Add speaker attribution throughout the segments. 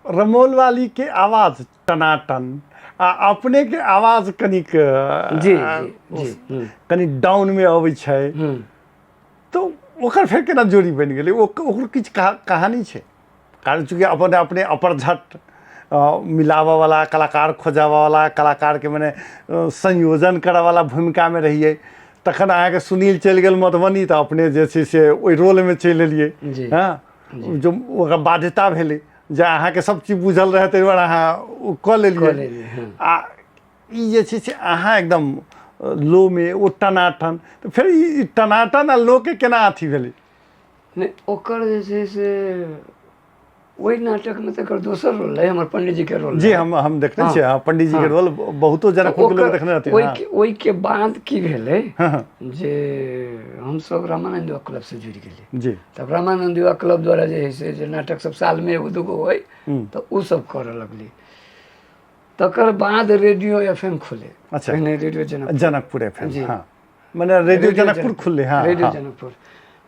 Speaker 1: रमोल वाली के आवाज टनाटन आ अपने के आवाज कनिक
Speaker 2: जी जी जी
Speaker 1: कनि डाउन में अबै छै तो ओकर फेर केना जोड़ी बनि गेलै ओकर किछु कहानी छै कारण चूँकि अपने अपने अपरझट मिलाबऽ वाला कलाकार खोजाबऽ वाला कलाकार के मने संयोजन करऽ वाला भूमिका में रहिए तखन अहाँके सुनील चलि गेल मधुबनी तऽ अपने जे छै से ओहि रोल में चलि एलिए हाँ जो ओकर बाध्यता भेलै जे अहाँके सब चीज बुझल रहे ताहि दुआरे अहाँ ओ कऽ लेलिए आ ई जे छै से अहाँ एकदम लो में ओ टनाटन तऽ फेर ई टनाटन आ लो के केना अथी भेलै
Speaker 2: नहीं ओकर जे छै से वही नाटक में तकर दोसर रोल रहे हमर पंडित जी के रोल
Speaker 1: जी हम देखने छियै पंडित जी के रोल बहुतो जनकपुर के लोग देखने रहथिन
Speaker 2: ओई के बाद की भेलै जे हम सब रामानंद युवा क्लब से जुड़ि गेली
Speaker 1: जी
Speaker 2: तब रामानंद युवा क्लब द्वारा जे है से जे नाटक सब साल में एगो दूगो होय तो उ सब करऽ लगली तकर बाद रेडियो एफएम खुले
Speaker 1: अच्छा
Speaker 2: पहले रेडियो
Speaker 1: जनकपुर एफएम हाँ माने रेडियो जनकपुर खुलले हाँ
Speaker 2: रेडियो जनकपुर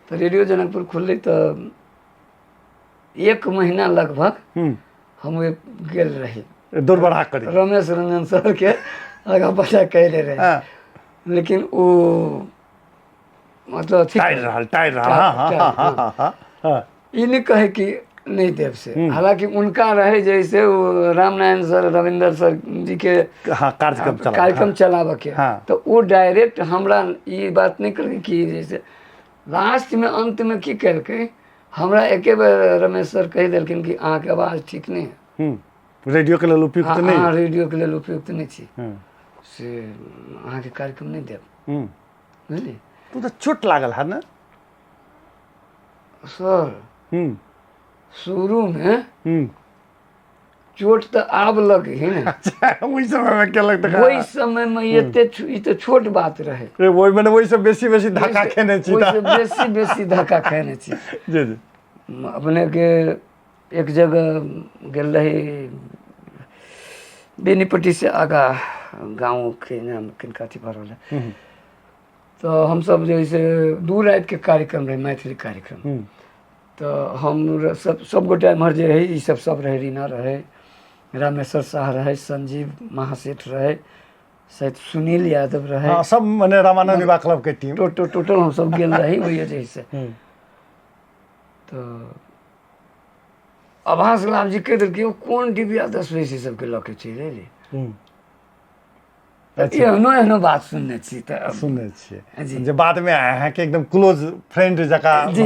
Speaker 2: तो रेडियो जनकपुर खुलले तो 1 महीना लगभग हम गेल रही
Speaker 1: दुर्बरा करी
Speaker 2: रमेश रंजन सर के आगा पाछा कैले रहे लेकिन वो मतलब
Speaker 1: टाइट रहा हाँ
Speaker 2: ई नहीं कहे कि नहीं देव से हालांकि उनका रहे जैसे वो रामनारायण सर रविंदर सर जी के कार्यक्रम चलावे के तो वो डायरेक्ट हमरा ये बात नहीं कर कि जैसे लास्ट में अंत में की कलके हमरा एके बेर रमेश सर कह दिलखिन कि अहाँ के आवाज ठीक नहीं है
Speaker 1: रेडियो के लिए उपयुक्त नहीं
Speaker 2: हाँ रेडियो के लिए उपयुक्त नहीं छी से अहाँ के कार्यक्रम नहीं देव बुझलिए
Speaker 1: तो चोट लागल है ना
Speaker 2: सर शुरू में चोट तो आब लगे ही ना
Speaker 1: वही समय में क्या लगता है
Speaker 2: वही समय में ये तो छोट बात रहे
Speaker 1: वही मैंने वही से बेसी धक्का खेने छी
Speaker 2: वही से बेसी धक्का खेने छी
Speaker 1: जी जी
Speaker 2: अपने के एक जगह गेल रही बेनीपट्टी से आगा गांव के नाम किनका थी भरल तो हम सब जैसे दूर रात के कार्यक्रम रहे मैथिली कार्यक्रम तो हम सब गोटे एम्हर जे रहे सब रहे रीना रहे रामेश्वर शाह रहे संजीव महासेठ रहे शायद सुनील यादव रहे
Speaker 1: हाँ सब मने रामानंद युवा क्लब के टीम
Speaker 2: टोटल हम सब गेल रही वही जैसे तो आभास लाभ जी कह दिल कि कौन डिबिया 10 बजे सबके लके चलि एली एहनो बात सुनने छी त
Speaker 1: सुनने छियै जे बाद में अहाँ के एकदम क्लोज फ्रेंड जका
Speaker 2: जी